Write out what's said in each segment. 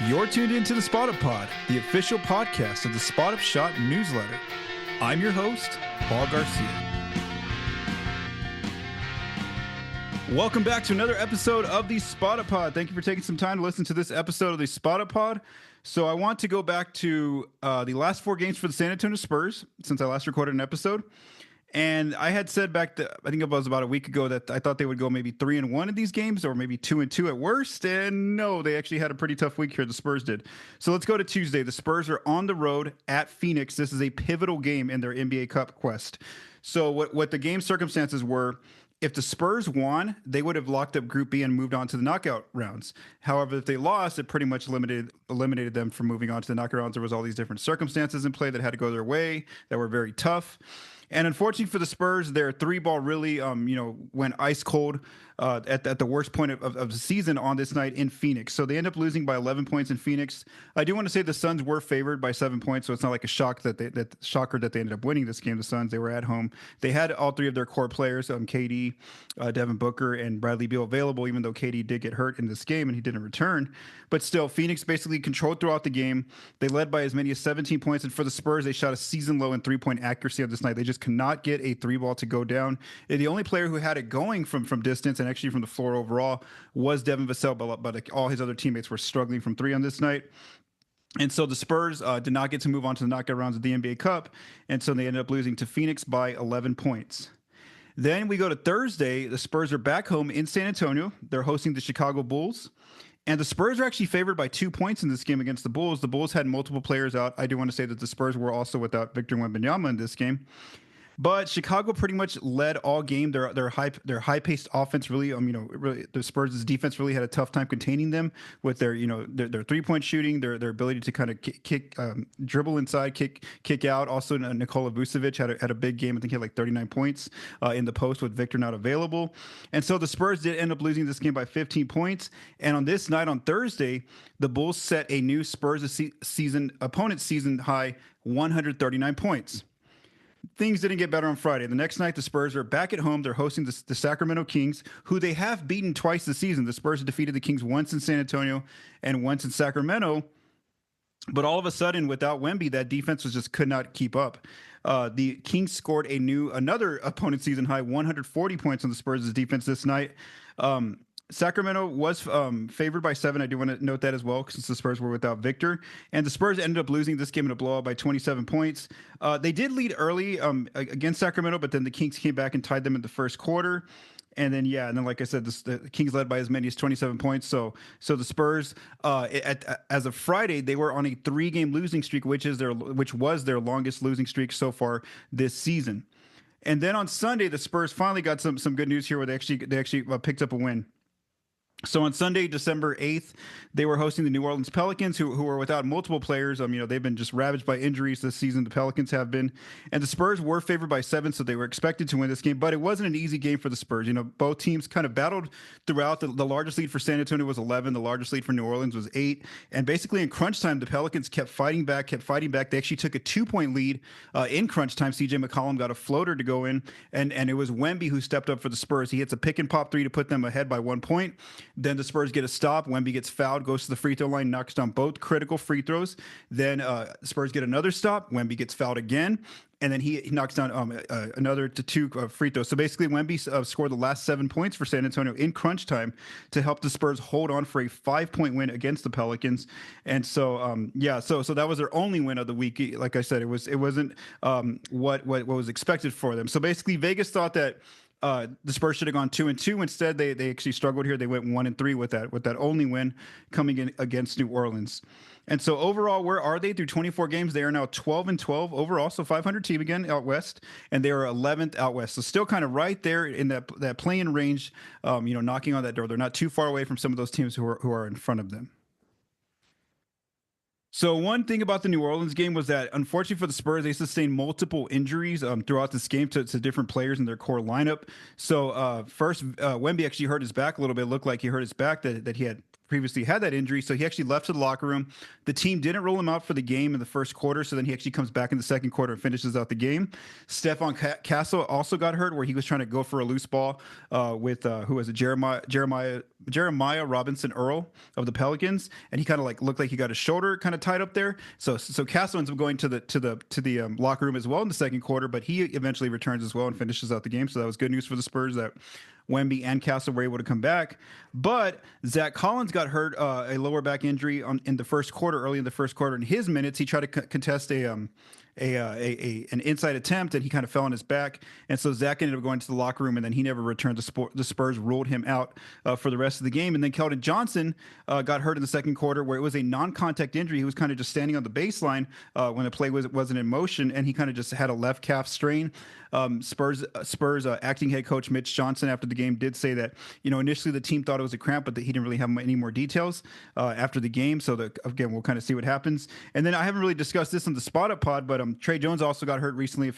You're tuned into the Spot Up Pod, the official podcast of the Spot Up Shot newsletter. I'm your host, Paul Garcia. Welcome back to another episode of the Spot Up Pod. Thank you for taking some time to listen to this episode of the Spot Up Pod. So I want to go back to the last four games for the San Antonio Spurs since I last recorded an episode. And I had said I think it was about a week ago, that I thought they would go maybe 3-1 in these games, or maybe 2-2 at worst. And no, they actually had a pretty tough week here. The Spurs did. So let's go to Tuesday. The Spurs are on the road at Phoenix. This is a pivotal game in their NBA Cup quest. So what the game circumstances were: if the Spurs won, they would have locked up Group B and moved on to the knockout rounds. However, if they lost, it pretty much eliminated them from moving on to the knockout rounds. There was all these different circumstances in play that had to go their way that were very tough. And unfortunately for the Spurs, their three ball really, went ice cold at the worst point of the season on this night in Phoenix. So they end up losing by 11 points in Phoenix. I do want to say the Suns were favored by 7 points, so it's not like a shocker that they ended up winning this game. The Suns, they were at home. They had all three of their core players, KD, Devin Booker, and Bradley Beal available, even though KD did get hurt in this game and he didn't return. But still, Phoenix basically controlled throughout the game. They led by as many as 17 points, and for the Spurs, they shot a season low in three-point accuracy on this night. They just cannot get a three ball to go down. And the only player who had it going from distance and actually from the floor overall was Devin Vassell, but all his other teammates were struggling from three on this night. And so the Spurs did not get to move on to the knockout rounds of the NBA Cup, and so they ended up losing to Phoenix by 11 points. Then we go to Thursday. The Spurs are back home in San Antonio. They're hosting the Chicago Bulls. And the Spurs are actually favored by 2 points in this game against the Bulls. The Bulls had multiple players out. I do want to say that the Spurs were also without Victor Wembanyama in this game. But Chicago pretty much led all game. Their high paced offense really, really, the Spurs' defense really had a tough time containing them with their 3-point shooting, their ability to kind of kick, dribble inside, kick out. Also, Nikola Vucevic had a big game. I think he had like 39 points in the post with Victor not available. And so the Spurs did end up losing this game by 15 points. And on this night on Thursday, the Bulls set a new Spurs opponent season high 139 points. Things didn't get better on Friday. The next night, the Spurs are back at home. They're hosting the Sacramento Kings, who they have beaten twice this season. The Spurs have defeated the Kings once in San Antonio and once in Sacramento. But all of a sudden, without Wemby, that defense could not keep up. The Kings scored another opponent season high 140 points on the Spurs' defense this night. Sacramento was favored by 7. I do want to note that as well, since the Spurs were without Victor. And the Spurs ended up losing this game in a blowout by 27 points. They did lead early against Sacramento, but then the Kings came back and tied them in the first quarter. And then, like I said, the Kings led by as many as 27 points. So the Spurs, as of Friday, they were on a 3-game losing streak, which was their longest losing streak so far this season. And then on Sunday, the Spurs finally got some good news here, where they actually picked up a win. So on Sunday, December 8th, they were hosting the New Orleans Pelicans, who are without multiple players. They've been just ravaged by injuries this season. The Pelicans have been. And the Spurs were favored by 7, so they were expected to win this game. But it wasn't an easy game for the Spurs. Both teams kind of battled throughout. The largest lead for San Antonio was 11. The largest lead for New Orleans was 8. And basically in crunch time, the Pelicans kept fighting back. They actually took a 2-point lead in crunch time. CJ McCollum got a floater to go in, and it was Wemby who stepped up for the Spurs. He hits a pick and pop 3 to put them ahead by 1 point. Then the Spurs get a stop. Wemby gets fouled, goes to the free throw line, knocks down both critical free throws. Then Spurs get another stop. Wemby gets fouled again, and then he knocks down another to 2 free throws. So basically, Wemby scored the last 7 points for San Antonio in crunch time to help the Spurs hold on for a 5-point win against the Pelicans. And so so that was their only win of the week. Like I said, it wasn't what was expected for them. So basically, Vegas thought that the Spurs should have gone 2-2. Instead, they actually struggled here. They went 1-3 with that only win coming in against New Orleans. And so overall, where are they through 24 games? They are now 12-12 overall, so 500 team again out west, and they are 11th out west. So still kind of right there in that play-in range, knocking on that door. They're not too far away from some of those teams who are in front of them. So one thing about the New Orleans game was that, unfortunately for the Spurs, they sustained multiple injuries throughout this game to different players in their core lineup. So first, Wemby actually hurt his back a little bit. It looked like he hurt his back that he had previously had that injury, so he actually left to the locker room. The team didn't roll him out for the game in the first quarter, so then he actually comes back in the second quarter and finishes out the game. Stephon Castle also got hurt, where he was trying to go for a loose ball with who was it, Jeremiah Robinson Earl of the Pelicans, and he kind of like looked like he got his shoulder kind of tied up there. So Castle ends up going to the locker room as well in the second quarter, but he eventually returns as well and finishes out the game. So that was good news for the Spurs that Wemby and Castle were able to come back. But Zach Collins got hurt, a lower back injury in the first quarter, early in the first quarter. In his minutes, he tried to contest an inside attempt, and he kind of fell on his back. And so Zach ended up going to the locker room, and then he never returned. The Spurs ruled him out for the rest of the game. And then Keldon Johnson got hurt in the second quarter, where it was a non-contact injury. He was kind of just standing on the baseline when the play wasn't in motion, and he kind of just had a left calf strain. Spurs acting head coach Mitch Johnson after the game did say that, initially the team thought it was a cramp, but that he didn't really have any more details after the game. So again, we'll kind of see what happens. And then I haven't really discussed this on the Spot Up Pod, but Tre Jones also got hurt recently.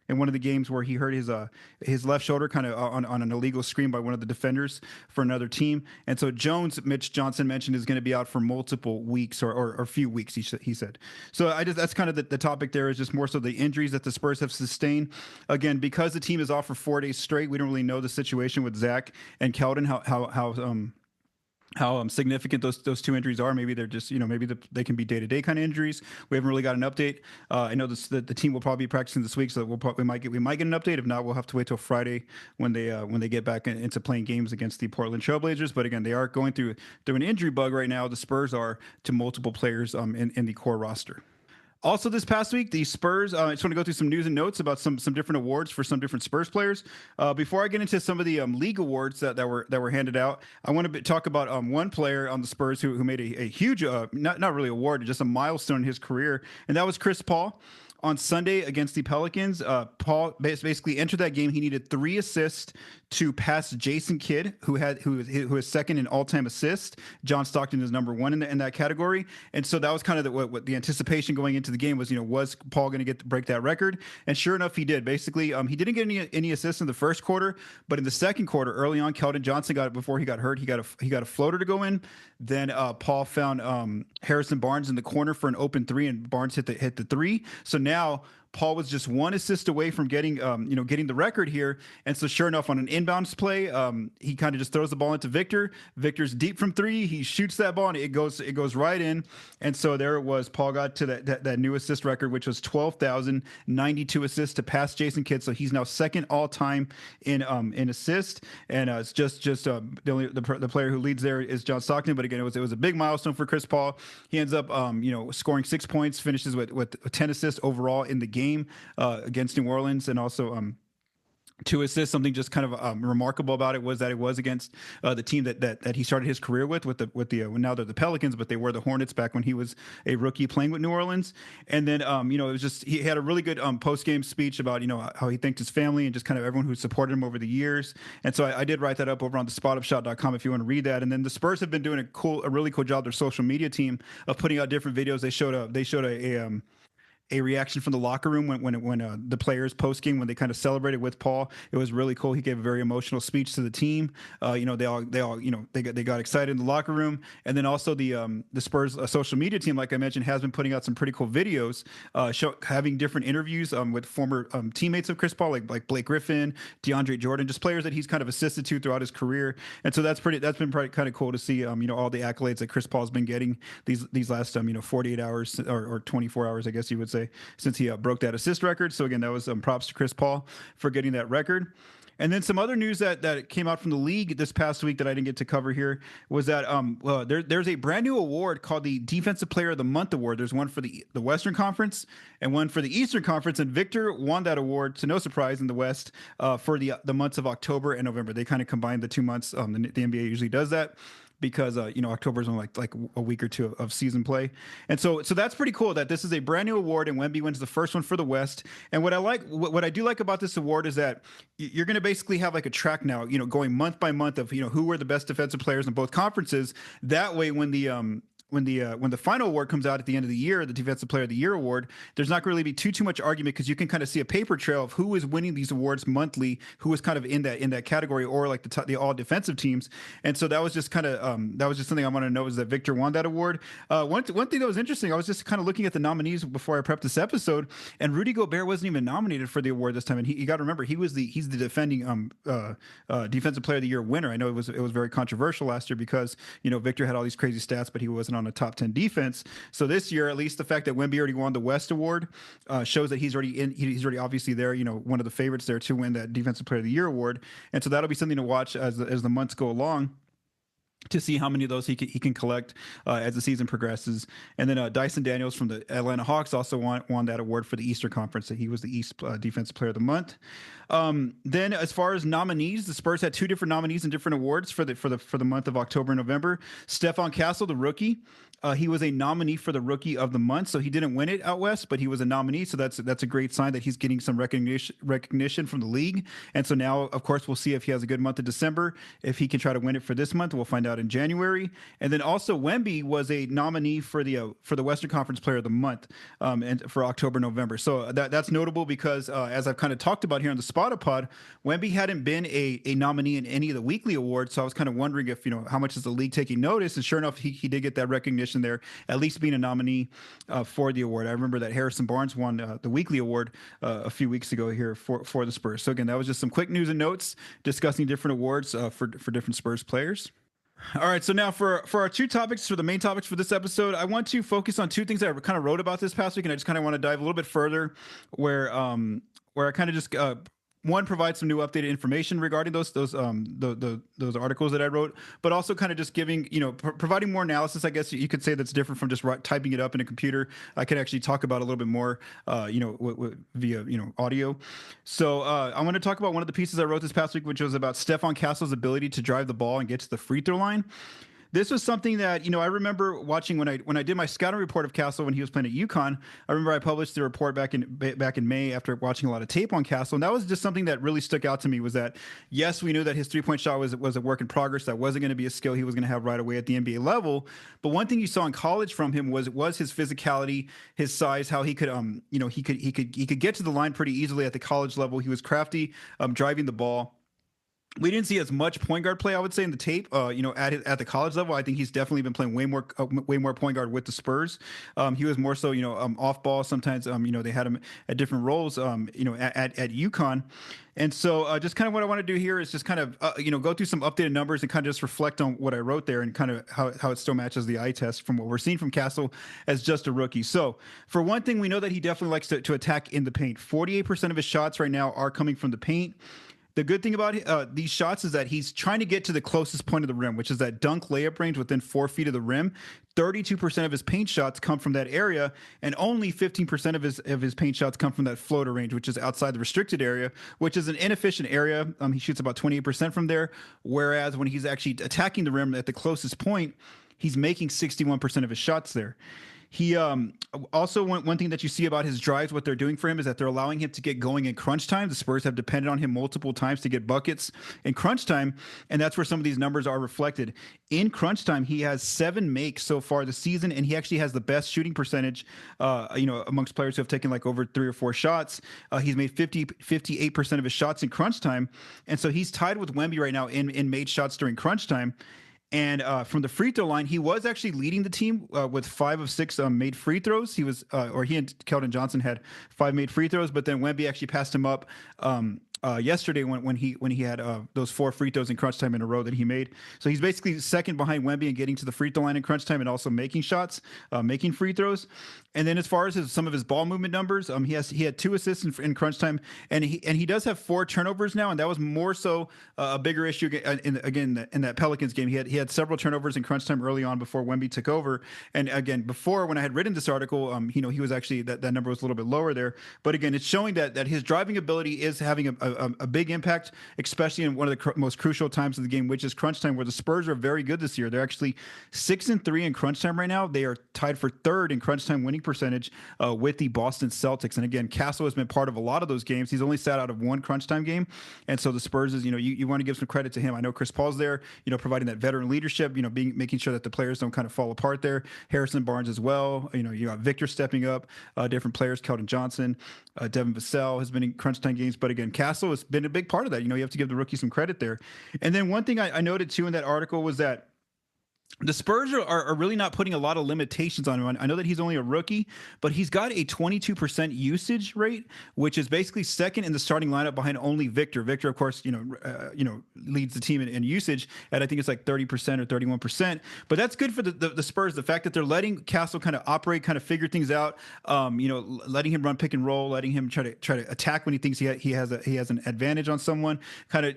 In one of the games where he hurt his left shoulder kind of on an illegal screen by one of the defenders for another team. And so Jones, Mitch Johnson mentioned, is going to be out for multiple weeks or a few weeks, he said. So that's kind of the topic there, is just more so the injuries that the Spurs have sustained. Again, because the team is off for 4 days straight, we don't really know the situation with Zach and Keldon, how significant those two injuries are. Maybe they're just, maybe they can be day-to-day kind of injuries. We haven't really got an update. I know the team will probably be practicing this week, so we might get an update. If not, we'll have to wait till Friday when they get back into playing games against the Portland Trailblazers. But again, they are going through an injury bug right now. The Spurs are, to multiple players in the core roster. Also, this past week, the Spurs, I just want to go through some news and notes about some different awards for some different Spurs players. Before I get into some of the league awards that were handed out, I want to talk about one player on the Spurs who made a huge, not really award, just a milestone in his career, and that was Chris Paul. On Sunday against the Pelicans, Paul basically entered that game. He needed 3 assists to pass Jason Kidd, who is second in all-time assists. John Stockton is number 1 in that category. And so that was kind of what the anticipation going into the game was. Was Paul going to break that record? And sure enough, he did. Basically, he didn't get any assists in the first quarter, but in the second quarter, early on, Keldon Johnson got it before he got hurt. He got a floater to go in. Then Paul found Harrison Barnes in the corner for an open 3, and Barnes hit the 3. So now Paul was just 1 assist away from getting the record here. And so sure enough, on an inbounds play, he kind of just throws the ball into Victor. Victor's deep from 3. He shoots that ball, and it goes right in. And so there it was. Paul got to that new assist record, which was 12,092 assists to pass Jason Kidd. So he's now second all time in assist. And it's just the player who leads there is John Stockton. But again, it was a big milestone for Chris Paul. He ends up scoring 6 points, finishes with 10 assists overall in the game against New Orleans, and also 2 assists. Something just kind of remarkable about it was that it was against the team that he started his career with now they're the Pelicans, but they were the Hornets back when he was a rookie playing with New Orleans. And then it was just, he had a really good post-game speech about how he thanked his family and just kind of everyone who supported him over the years. And so I did write that up over on the spotupshot.com if you want to read that. And then the Spurs have been doing a really cool job, their social media team, of putting out different videos. They showed a reaction from the locker room when the players post game, when they kind of celebrated with Paul. It was really cool. He gave a very emotional speech to the team. They got excited in the locker room. And then also the Spurs social media team, like I mentioned, has been putting out some pretty cool videos, having different interviews with former teammates of Chris Paul, like Blake Griffin, DeAndre Jordan, just players that he's kind of assisted to throughout his career. And so that's been kind of cool to see, all the accolades that Chris Paul's been getting these last 48 hours or 24 hours, I guess you would say, since he broke that assist record. So again, that was props to Chris Paul for getting that record. And then some other news that came out from the league this past week that I didn't get to cover here was that there's a brand new award called the Defensive Player of the Month award. There's one for the Western Conference and one for the Eastern Conference, and Victor won that award, to no surprise, in the West for the months of October and November. They kind of combined the 2 months. The NBA usually does that, because October is only like a week or two of season play. And so that's pretty cool that this is a brand new award, and Wemby wins the first one for the West. And what I do like about this award is that you're going to basically have like a track now, going month by month of who were the best defensive players in both conferences. That way, when when the final award comes out at the end of the year, the Defensive Player of the Year award, there's not going to really be too much argument because you can kind of see a paper trail of who is winning these awards monthly, who is kind of in that category, or like the all defensive teams. And so that was just kind of that was just something I wanted to know, is that Victor won that award. One thing that was interesting, I was just kind of looking at the nominees before I prepped this episode, and Rudy Gobert wasn't even nominated for the award this time. And you got to remember, he's the defending Defensive Player of the Year winner. I know it was very controversial last year because Victor had all these crazy stats, but he wasn't on a top 10 defense. So this year, at least the fact that Wemby already won the West award shows that he's already obviously there, one of the favorites there to win that Defensive Player of the Year award. And so that'll be something to watch as the months go along, to see how many of those he can collect as the season progresses. And then Dyson Daniels from the Atlanta Hawks also won that award for the Eastern Conference. That he was the East Defensive Player of the Month. Then as far as nominees, the Spurs had two different nominees in different awards for the month of October and November. Stephon Castle, the rookie. He was a nominee for the Rookie of the Month, so he didn't win it out west, but he was a nominee. So that's a great sign that he's getting some recognition from the league. And so now, of course, we'll see if he has a good month of December. If he can try to win it for this month, we'll find out in January. And then also Wemby was a nominee for the Western Conference Player of the Month, and for October, November. So that's notable because as I've kind of talked about here on the Spotted Pod, Wemby hadn't been a nominee in any of the weekly awards. So I was kind of wondering if how much is the league taking notice? And sure enough, he did get that recognition there, at least being a nominee for the award. I remember that Harrison Barnes won the weekly award a few weeks ago here for the Spurs. So again, that was just some quick news and notes discussing different awards for different Spurs players. All right, so now for our two topics, for the main topics for this episode, I want to focus on two things that I kind of wrote about this past week, and I just kind of want to dive a little bit further, where I kind of just one, provide some new updated information regarding those articles that I wrote, but also kind of just giving, providing more analysis. I guess you could say that's different from just typing it up in a computer. I could actually talk about a little bit more, via audio. So I want to talk about one of the pieces I wrote this past week, which was about Stephon Castle's ability to drive the ball and get to the free throw line. This was something that, I remember watching when I did my scouting report of Castle when he was playing at UConn. I remember I published the report back in May after watching a lot of tape on Castle. And that was just something that really stuck out to me, was that, yes, we knew that his three-point shot was a work in progress. That wasn't going to be a skill he was going to have right away at the NBA level. But one thing you saw in college from him was his physicality, his size, how he could, he could get to the line pretty easily at the college level. He was crafty, driving the ball. We didn't see as much point guard play, I would say, in the tape. At the college level, I think he's definitely been playing way more point guard with the Spurs. He was more so, off ball. Sometimes, they had him at different roles, at UConn. And so just kind of what I want to do here is just kind of, go through some updated numbers and kind of just reflect on what I wrote there and kind of how it still matches the eye test from what we're seeing from Castle as just a rookie. So for one thing, we know that he definitely likes to attack in the paint. 48% of his shots right now are coming from the paint. The good thing about these shots is that he's trying to get to the closest point of the rim, which is that dunk layup range within 4 feet of the rim. 32% of his paint shots come from that area, and only 15% of his paint shots come from that floater range, which is outside the restricted area, which is an inefficient area. He shoots about 28% from there, whereas when he's actually attacking the rim at the closest point, he's making 61% of his shots there. He also, one thing that you see about his drives, what they're doing for him is that they're allowing him to get going in crunch time. The Spurs have depended on him multiple times to get buckets in crunch time, and that's where some of these numbers are reflected. In crunch time, he has 7 makes so far this season, and he actually has the best shooting percentage, amongst players who have taken like over 3 or 4 shots. He's made 58% of his shots in crunch time, and so he's tied with Wemby right now in made shots during crunch time. And from the free throw line, he was actually leading the team with 5 of 6 made free throws. He and Keldon Johnson had 5 made free throws, but then Wemby actually passed him up yesterday when he had those 4 free throws in crunch time in a row that he made. So he's basically second behind Wemby in getting to the free throw line in crunch time and also making shots, making free throws. And then as far as some of his ball movement numbers, he had 2 assists in crunch time, and he does have 4 turnovers now, and that was more so a bigger issue in that Pelicans game. He had several turnovers in crunch time early on before Wemby took over. And again, before, when I had written this article, he was actually that number was a little bit lower there. But again, it's showing that his driving ability is having a a big impact, especially in one of the most crucial times of the game, which is crunch time, where the Spurs are very good this year. They're actually 6-3 in crunch time right now. They are tied for third in crunch time winning percentage with the Boston Celtics. And again, Castle has been part of a lot of those games. He's only sat out of one crunch time game, and so the Spurs is, you want to give some credit to him. I know Chris Paul's there, providing that veteran leadership, making sure that the players don't kind of fall apart there. Harrison Barnes as well. You got Victor stepping up, different players, Keldon Johnson, Devin Vassell has been in crunch time games. But again, Castle has been a big part of that. You have to give the rookie some credit there. And then one thing I noted too in that article was that the Spurs are really not putting a lot of limitations on him. I know that he's only a rookie, but he's got a 22% usage rate, which is basically second in the starting lineup behind only Victor. Victor, of course, leads the team in usage at, I think it's like 30% or 31%. But that's good for the Spurs. The fact that they're letting Castle kind of operate, kind of figure things out. Letting him run pick and roll, letting him try to attack when he thinks he has an advantage on someone.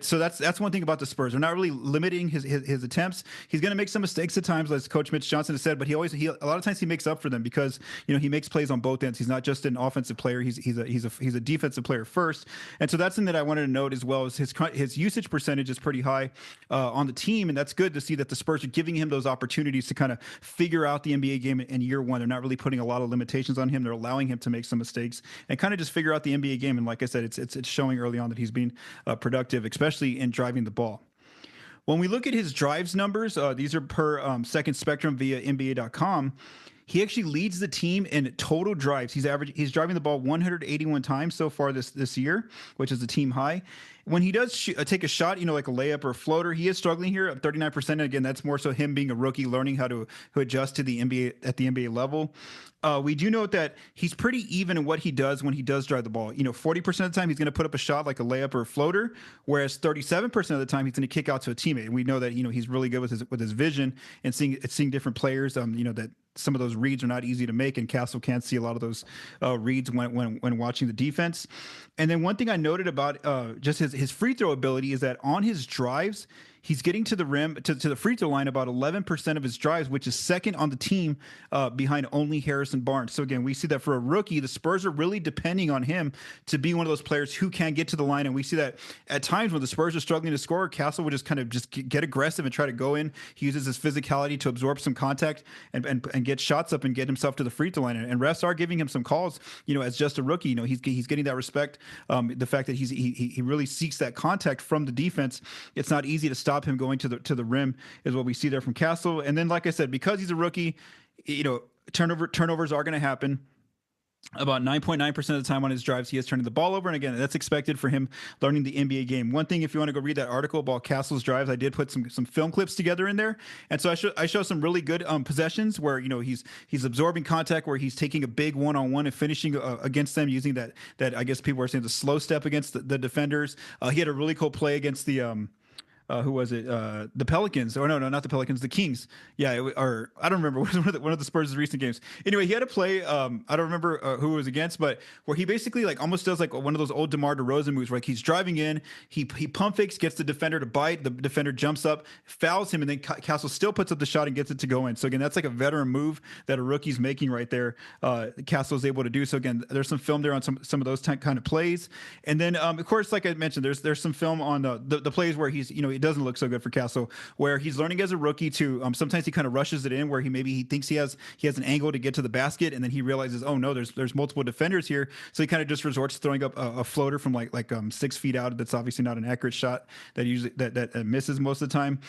So that's one thing about the Spurs. They're not really limiting his attempts. He's going to make some mistakes at times, as Coach Mitch Johnson has said, but he a lot of times he makes up for them because he makes plays on both ends. He's not just an offensive player; he's a defensive player first. And so that's something that I wanted to note as well. As his usage percentage is pretty high on the team, and that's good to see that the Spurs are giving him those opportunities to kind of figure out the NBA game in year one. They're not really putting a lot of limitations on him. They're allowing him to make some mistakes and kind of just figure out the NBA game. And like I said, it's showing early on that he's being productive, especially in driving the ball. When we look at his drives numbers, these are per Second Spectrum via NBA.com. He actually leads the team in total drives. He's driving the ball 181 times so far this year, which is a team high. When he does take a shot, like a layup or a floater, he is struggling here at 39%. And again, that's more so him being a rookie, learning how to adjust to the NBA at the NBA level. We do note that he's pretty even in what he does when he does drive the ball. 40% of the time he's going to put up a shot like a layup or a floater, whereas 37% of the time he's going to kick out to a teammate. And we know that he's really good with his vision and seeing different players. That some of those reads are not easy to make, and Castle can't see a lot of those reads when watching the defense. And then one thing I noted about just his free throw ability is that on his drives, he's getting to the rim, to the free throw line about 11% of his drives, which is second on the team behind only Harrison Barnes. So again, we see that for a rookie, the Spurs are really depending on him to be one of those players who can get to the line. And we see that at times when the Spurs are struggling to score, Castle would just get aggressive and try to go in. He uses his physicality to absorb some contact and get shots up and get himself to the free throw line. And refs are giving him some calls, as just a rookie. He's getting that respect. The fact that he really seeks that contact from the defense. It's not easy to stop him going to the rim is what we see there from Castle. And then, like I said, because he's a rookie, turnovers are going to happen. About 9.9% of the time on his drives, he is turning the ball over. And again, that's expected for him learning the NBA game. One thing, if you want to go read that article about Castle's drives, I did put some film clips together in there. And so I show some really good possessions where, he's absorbing contact, where he's taking a big one-on-one and finishing against them using that I guess people are saying the slow step against the defenders. He had a really cool play against the who was it? The Pelicans? Or no, not the Pelicans. The Kings. Yeah, or I don't remember. It was one of the Spurs' recent games. Anyway, he had a play. I don't remember who it was against, but where he basically almost does one of those old DeMar DeRozan moves, where he's driving in, he pump fakes, gets the defender to bite, the defender jumps up, fouls him, and then Castle still puts up the shot and gets it to go in. So again, that's like a veteran move that a rookie's making right there. Castle is able to do so. Again, there's some film there on some of those kind of plays, and then of course, like I mentioned, there's some film on the plays where he's it doesn't look so good for Castle, where he's learning as a rookie to sometimes he kind of rushes it in, where he thinks he has an angle to get to the basket, and then he realizes, oh no, there's multiple defenders here, so he kind of just resorts to throwing up a floater from like 6 feet out. That's obviously not an accurate shot that usually that misses most of the time.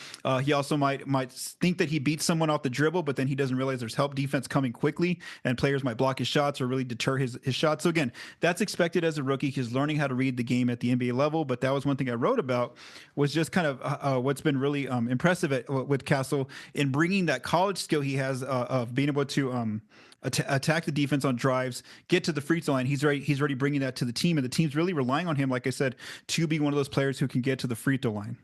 He also might think that he beats someone off the dribble, but then he doesn't realize there's help defense coming quickly, and players might block his shots or really deter his shots. So again, that's expected as a rookie. He's learning how to read the game at the NBA level. But that was one thing I wrote about, was just kind of what's been really impressive with Castle in bringing that college skill he has of being able to attack the defense on drives, get to the free throw line. He's already bringing that to the team, and the team's really relying on him, like I said, to be one of those players who can get to the free throw line.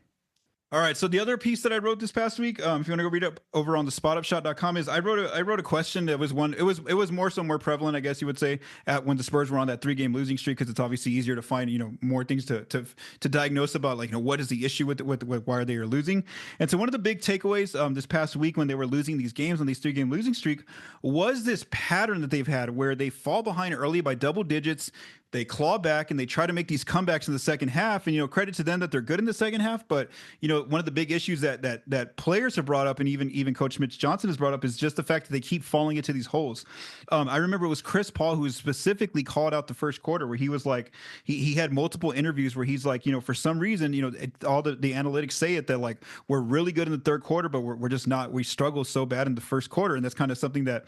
All right. So the other piece that I wrote this past week, if you want to go read it over on the spotupshot.com, is I wrote a question that was one. It was more prevalent, I guess you would say, at when the Spurs were on that 3-game losing streak, because it's obviously easier to find more things to diagnose about, what is the issue with why they are losing. And so one of the big takeaways this past week when they were losing these games on these 3-game losing streak was this pattern that they've had where they fall behind early by double digits. they claw back and they try to make these comebacks in the second half. And, credit to them that they're good in the second half. But, one of the big issues that players have brought up, and even Coach Mitch Johnson has brought up, is just the fact that they keep falling into these holes. I remember it was Chris Paul who was specifically called out the first quarter, where he was like, he had multiple interviews where he's like, for some reason, all the analytics say it, that like, we're really good in the third quarter, but we're just not. We struggle so bad in the first quarter. And that's kind of something that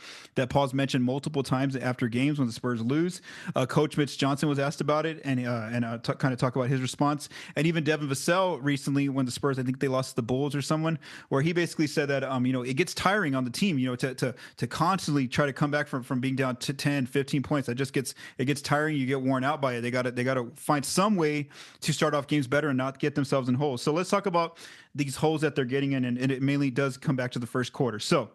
Paul's mentioned multiple times after games when the Spurs lose. Coach Mitch Johnson was asked about it and kind of talk about his response. And even Devin Vassell recently, when the Spurs, I think they lost to the Bulls or someone, where he basically said that, it gets tiring on the team, to constantly try to come back from being down to 10, 15 points. It gets tiring. You get worn out by it. They got to find some way to start off games better and not get themselves in holes. So let's talk about these holes that they're getting in, and it mainly does come back to the first quarter. So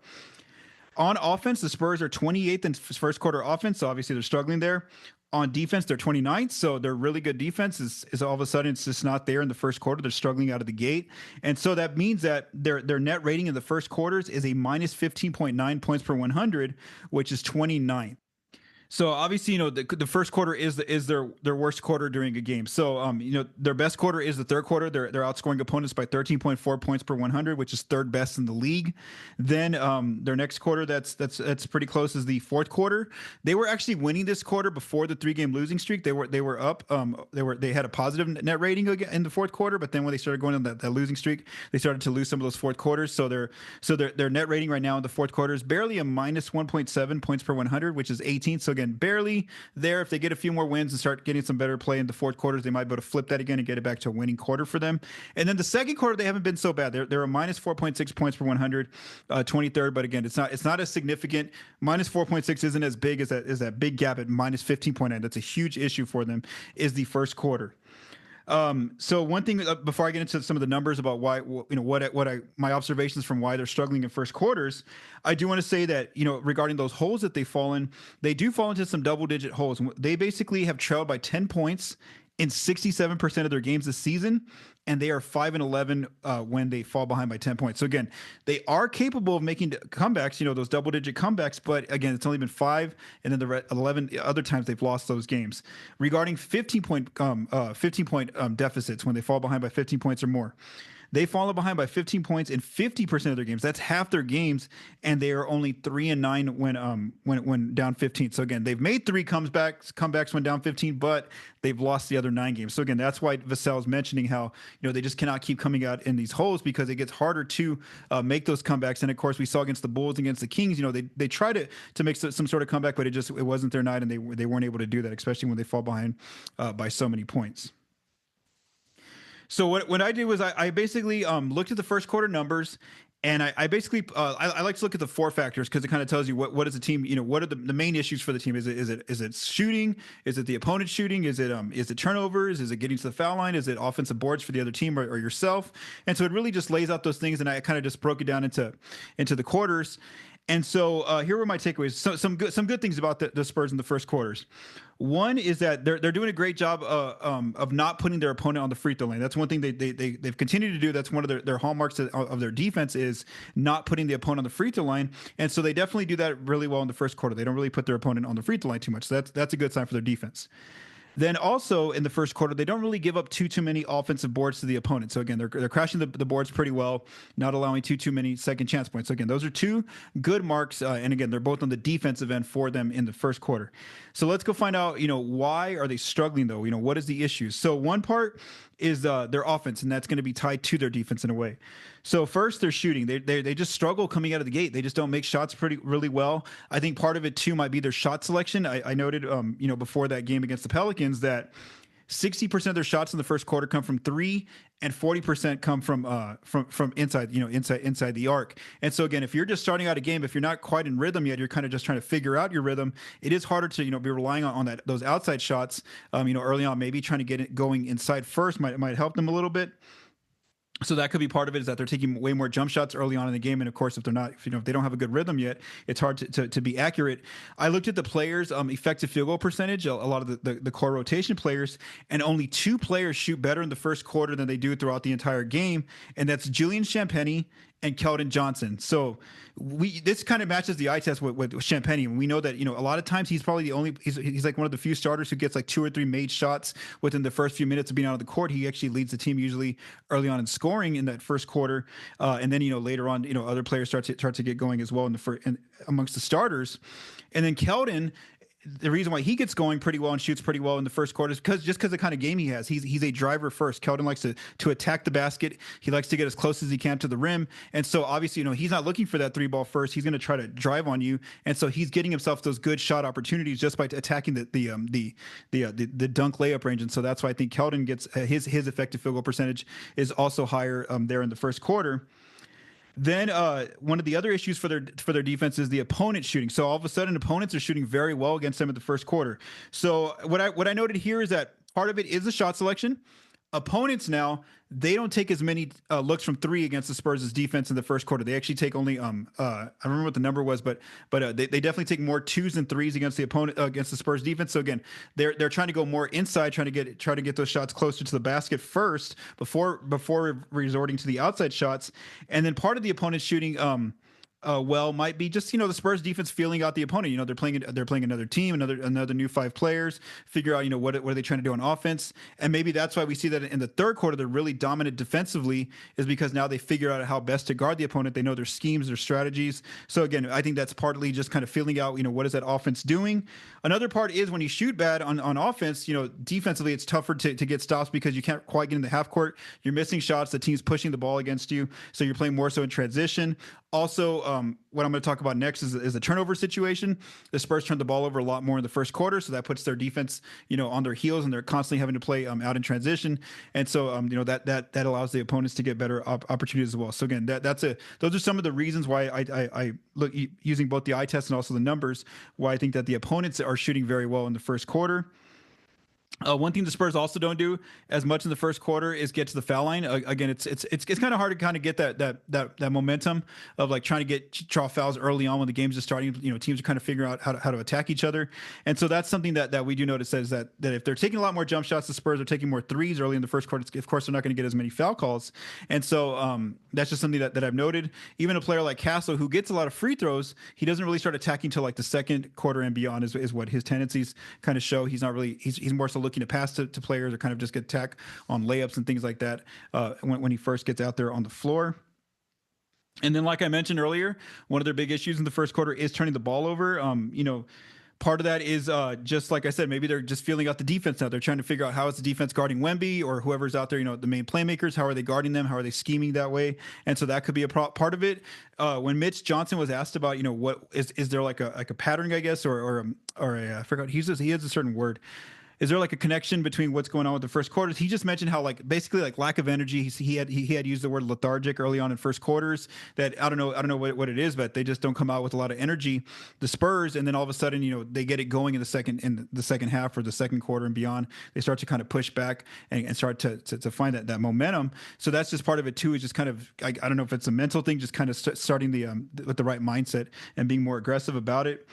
on offense, the Spurs are 28th in first quarter offense, so obviously they're struggling there. On defense, they're 29th, so their really good defense is all of a sudden it's just not there in the first quarter. They're struggling out of the gate, and so that means that their net rating in the first quarters is a minus 15.9 points per 100, which is 29th. So obviously, the first quarter is their worst quarter during a game. So their best quarter is the third quarter. They're outscoring opponents by 13.4 points per 100, which is third best in the league. Then their next quarter that's pretty close is the fourth quarter. They were actually winning this quarter before the 3-game losing streak. They were up. They had a positive net rating in the fourth quarter, but then when they started going on that losing streak, they started to lose some of those fourth quarters. So their net rating right now in the fourth quarter is barely a minus 1.7 points per 100, which is 18th. So again, barely there. If they get a few more wins and start getting some better play in the fourth quarters, they might be able to flip that again and get it back to a winning quarter for them. And then the second quarter, they haven't been so bad. They're a minus 4.6 points per 100, 23rd. But again, it's not as significant. Minus 4.6 isn't as big as that big gap at minus 15.9. That's a huge issue for them, is the first quarter. So one thing before I get into some of the numbers about why, my observations from why they're struggling in first quarters, I do want to say that, regarding those holes that they fall in, they do fall into some double-digit holes. They basically have trailed by 10 points in 67% of their games this season, and they are 5-11 when they fall behind by 10 points. So again, they are capable of making comebacks, those double-digit comebacks, but again, it's only been 5, and then the 11 other times they've lost those games. Regarding 15-point deficits, when they fall behind by 15 points or more, they fall behind by 15 points in 50% of their games. That's half their games, and they are only 3-9 when down 15. So again, they've made 3 comebacks when down 15, but they've lost the other 9 games. So again, that's why Vassell's mentioning how they just cannot keep coming out in these holes, because it gets harder to make those comebacks. And of course, we saw against the Bulls, against the Kings, they try to make some sort of comeback, but it wasn't their night, and they weren't able to do that, especially when they fall behind by so many points. So what I did was I basically looked at the first quarter numbers, and I basically I like to look at the 4 factors, because it kind of tells you what is the team, what are the main issues for the team. Is it shooting? Is it the opponent shooting? Is it turnovers? Is it getting to the foul line? Is it offensive boards for the other team or yourself? And so it really just lays out those things, and I kind of just broke it down into the quarters. And so here were my takeaways. So some good things about the Spurs in the first quarters. One is that they're doing a great job of not putting their opponent on the free throw line. That's one thing they've continued to do. That's one of their hallmarks of their defense, is not putting the opponent on the free throw line. And so they definitely do that really well in the first quarter. They don't really put their opponent on the free throw line too much. So that's a good sign for their defense. Then also in the first quarter, they don't really give up too many offensive boards to the opponent. So again, they're crashing the boards pretty well, not allowing too many second chance points. So again, those are 2 good marks. And again, they're both on the defensive end for them in the first quarter. So let's go find out, why are they struggling though? What is the issue? So one part is their offense, and that's going to be tied to their defense in a way. So first, they're shooting. They just struggle coming out of the gate. They just don't make shots really well. I think part of it too might be their shot selection. I noted, before that game against the Pelicans, that 60% of their shots in the first quarter come from 3, and 40% come from inside, inside the arc. And so again, if you're just starting out a game, if you're not quite in rhythm yet, you're kind of just trying to figure out your rhythm. It is harder to be relying on those outside shots. Early on, maybe trying to get it going inside first might help them a little bit. So that could be part of it, is that they're taking way more jump shots early on in the game. And of course, if they don't have a good rhythm yet, it's hard to be accurate. I looked at the players' effective field goal percentage, a lot of the core rotation players, and only 2 players shoot better in the first quarter than they do throughout the entire game. And that's Julian Champagnie and Keldon Johnson. So this kind of matches the eye test with Champagnie. We know that a lot of times he's probably the only he's like one of the few starters who gets like 2 or 3 made shots within the first few minutes of being out of the court. He actually leads the team usually early on in scoring in that first quarter, and then later on other players start to get going as well amongst the starters, and then Keldon. The reason why he gets going pretty well and shoots pretty well in the first quarter is because the kind of game he has. He's a driver first. Keldon likes to attack the basket. He likes to get as close as he can to the rim. And so obviously, he's not looking for that 3-ball first. He's going to try to drive on you. And so he's getting himself those good shot opportunities just by attacking the dunk layup range. And so that's why I think Keldon gets his effective field goal percentage is also higher there in the first quarter. Then one of the other issues for their defense is the opponent shooting. So all of a sudden, opponents are shooting very well against them in the first quarter. So what I noted here is that part of it is the shot selection. Opponents now, they don't take as many looks from 3 against the Spurs' defense in the first quarter. They actually take only I don't remember what the number was, but they definitely take more 2s and 3s against the opponent against the Spurs defense. So again, they're trying to go more inside, try to get those shots closer to the basket first before resorting to the outside shots. And then part of the opponent's shooting might be just the Spurs defense feeling out the opponent. They're playing another team, another new 5 players. Figure out what are they trying to do on offense, and maybe that's why we see that in the third quarter they're really dominant defensively, is because now they figure out how best to guard the opponent. They know their schemes, their strategies. So again, I think that's partly just kind of feeling out what is that offense doing. Another part is when you shoot bad on offense, defensively it's tougher to get stops because you can't quite get in the half court. You're missing shots. The team's pushing the ball against you, so you're playing more so in transition. Also, what I'm going to talk about next is the turnover situation. The Spurs turned the ball over a lot more in the first quarter, so that puts their defense, on their heels, and they're constantly having to play out in transition. And so, that allows the opponents to get better opportunities as well. So again, those are some of the reasons why I look using both the eye test and also the numbers, why I think that the opponents are shooting very well in the first quarter. One thing the Spurs also don't do as much in the first quarter is get to the foul line. Again, it's kind of hard to kind of get that momentum of like trying to draw fouls early on when the game's just starting. Teams are kind of figuring out how to attack each other, and so that's something that we do notice is that if they're taking a lot more jump shots, the Spurs are taking more 3s early in the first quarter. Of course, they're not going to get as many foul calls, and so that's just something that I've noted. Even a player like Castle, who gets a lot of free throws, he doesn't really start attacking till like the second quarter and beyond is what his tendencies kind of show. He's not really he's more so looking to pass to players or kind of just get attack on layups and things like that when he first gets out there on the floor. And then, like I mentioned earlier, one of their big issues in the first quarter is turning the ball over. Part of that is just like I said, maybe they're just feeling out the defense now. They're trying to figure out how is the defense guarding Wemby or whoever's out there, the main playmakers. How are they guarding them? How are they scheming that way? And so that could be a part of it. When Mitch Johnson was asked about, what is there like a pattern, I guess, or I forgot. He has a certain word. Is there like a connection between what's going on with the first quarters? He just mentioned how basically lack of energy. He had used the word lethargic early on in first quarters. That I don't know what it is, but they just don't come out with a lot of energy. The Spurs, and then all of a sudden, they get it going in the second half or the second quarter and beyond. They start to kind of push back and start to find that momentum. So that's just part of it too. Is just kind of I don't know if it's a mental thing, just kind of starting with the right mindset and being more aggressive about it.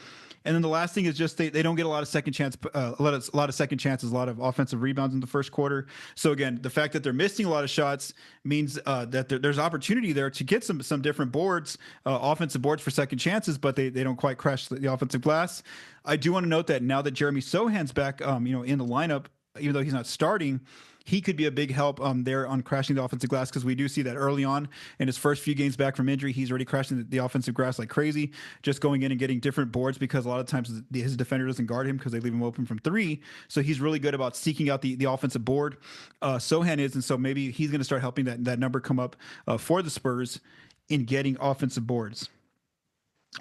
And then the last thing is just they don't get a lot of second chance, a lot of second chances, a lot of offensive rebounds in the first quarter. So again, the fact that they're missing a lot of shots means that there's opportunity there to get some different boards, offensive boards for second chances, but they don't quite crash the offensive glass. I do want to note that now that Jeremy Sohan's back, in the lineup, even though he's not starting, he could be a big help there on crashing the offensive glass, because we do see that early on in his first few games back from injury, he's already crashing the offensive glass like crazy, just going in and getting different boards, because a lot of times his defender doesn't guard him because they leave him open from 3. So he's really good about seeking out the offensive board. Sohan is, and so maybe he's going to start helping that number come up for the Spurs in getting offensive boards.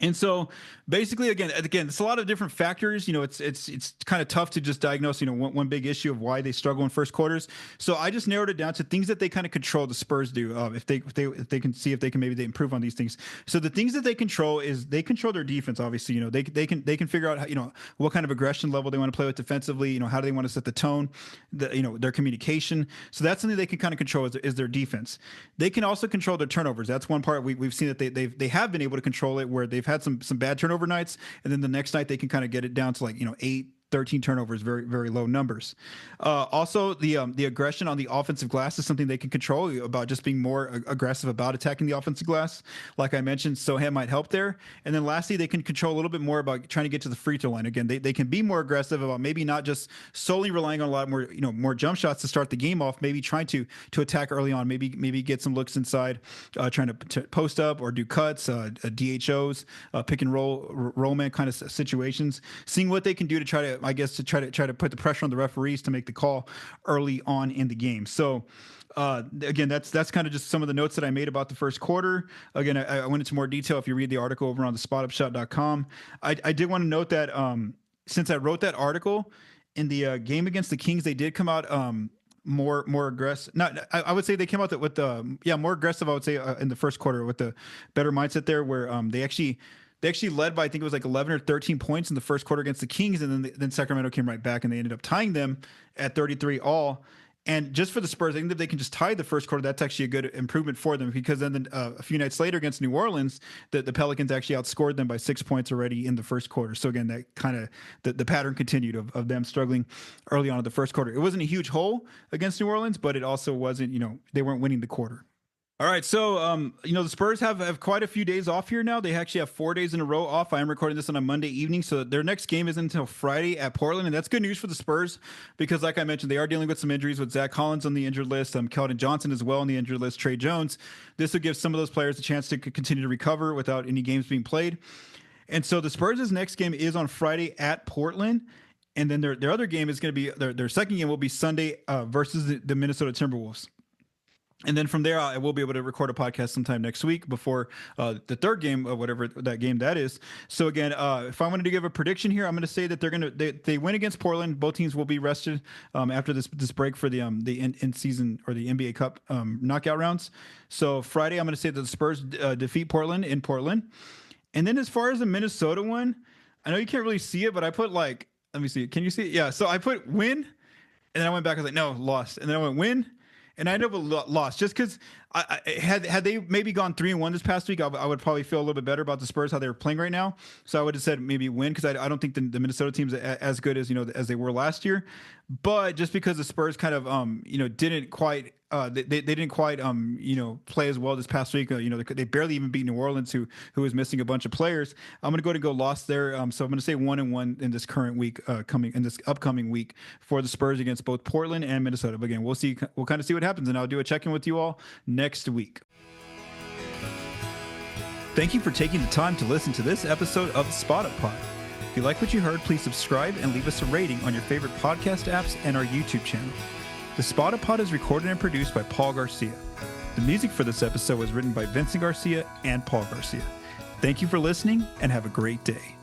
And so basically, again, it's a lot of different factors. It's kind of tough to just diagnose, one big issue of why they struggle in first quarters. So I just narrowed it down to things that they kind of control. The Spurs do, if they can see if they can maybe improve on these things. So the things that they control is they control their defense. Obviously, they can figure out how, what kind of aggression level they want to play with defensively. How do they want to set the tone, their communication. So that's something they can kind of control is their defense. They can also control their turnovers. That's one part we've seen that they have been able to control it, where they've had some bad turnover nights, and then the next night they can kind of get it down to 8, 13 turnovers, very, very low numbers. Also, the aggression on the offensive glass is something they can control, about just being more aggressive about attacking the offensive glass. Like I mentioned, Sohan might help there. And then lastly, they can control a little bit more about trying to get to the free throw line. Again, they can be more aggressive about maybe not just solely relying on a lot more, more jump shots to start the game off, maybe trying to attack early on, maybe get some looks inside, trying to post up or do cuts, DHOs, pick and roll man kind of situations, seeing what they can do to try to put the pressure on the referees to make the call early on in the game. So again, that's kind of just some of the notes that I made about the first quarter. Again, I went into more detail if you read the article over on the spotupshot.com. I did want to note that since I wrote that article in the game against the Kings, they did come out more aggressive. I would say they came out with more aggressive, I would say, in the first quarter with the better mindset there, where they actually led by, I think it was like 11 or 13 points in the first quarter against the Kings, and then Sacramento came right back and they ended up tying them at 33 all. And just for the Spurs, I think if they can just tie the first quarter, that's actually a good improvement for them, because then a few nights later against New Orleans, the Pelicans actually outscored them by 6 points already in the first quarter. So again, that kind of the pattern continued of them struggling early on in the first quarter. It wasn't a huge hole against New Orleans, but it also wasn't, they weren't winning the quarter. All right, so the Spurs have quite a few days off here now. They actually have 4 days in a row off. I am recording this on a Monday evening, so their next game isn't until Friday at Portland, and that's good news for the Spurs because, like I mentioned, they are dealing with some injuries with Zach Collins on the injured list, Keldon Johnson as well on the injured list, Tre Jones. This will give some of those players a chance to continue to recover without any games being played. And so the Spurs' next game is on Friday at Portland, and then their other game is going to be their second game will be Sunday versus the Minnesota Timberwolves. And then from there, I will be able to record a podcast sometime next week before the third game of whatever that game that is. So again, if I wanted to give a prediction here, I'm going to say that they win against Portland. Both teams will be rested after this break for the in season or the NBA Cup knockout rounds. So Friday, I'm going to say that the Spurs defeat Portland in Portland. And then as far as the Minnesota one, I know you can't really see it, but I put let me see. Can you see it? Yeah. So I put win, and then I went back. I was like, no, lost. And then I went win. And I ended up lost just because had they maybe gone 3-1 this past week, I would probably feel a little bit better about the Spurs, how they're playing right now. So I would have said maybe win, because I don't think the Minnesota team's as good as as they were last year. But just because the Spurs kind of didn't quite they didn't quite play as well this past week. They barely even beat New Orleans, who was missing a bunch of players. I'm going to go ahead and go lost there. So I'm going to say 1-1 in this current week, this upcoming week for the Spurs against both Portland and Minnesota. But again, we'll see. We'll kind of see what happens, and I'll do a check-in with you all next week. Thank you for taking the time to listen to this episode of the Spot Up Pod. If you like what you heard, please subscribe and leave us a rating on your favorite podcast apps and our YouTube channel. The Spot Up Pod is recorded and produced by Paul Garcia. The music for this episode was written by Vincent Garcia and Paul Garcia. Thank you for listening, and have a great day.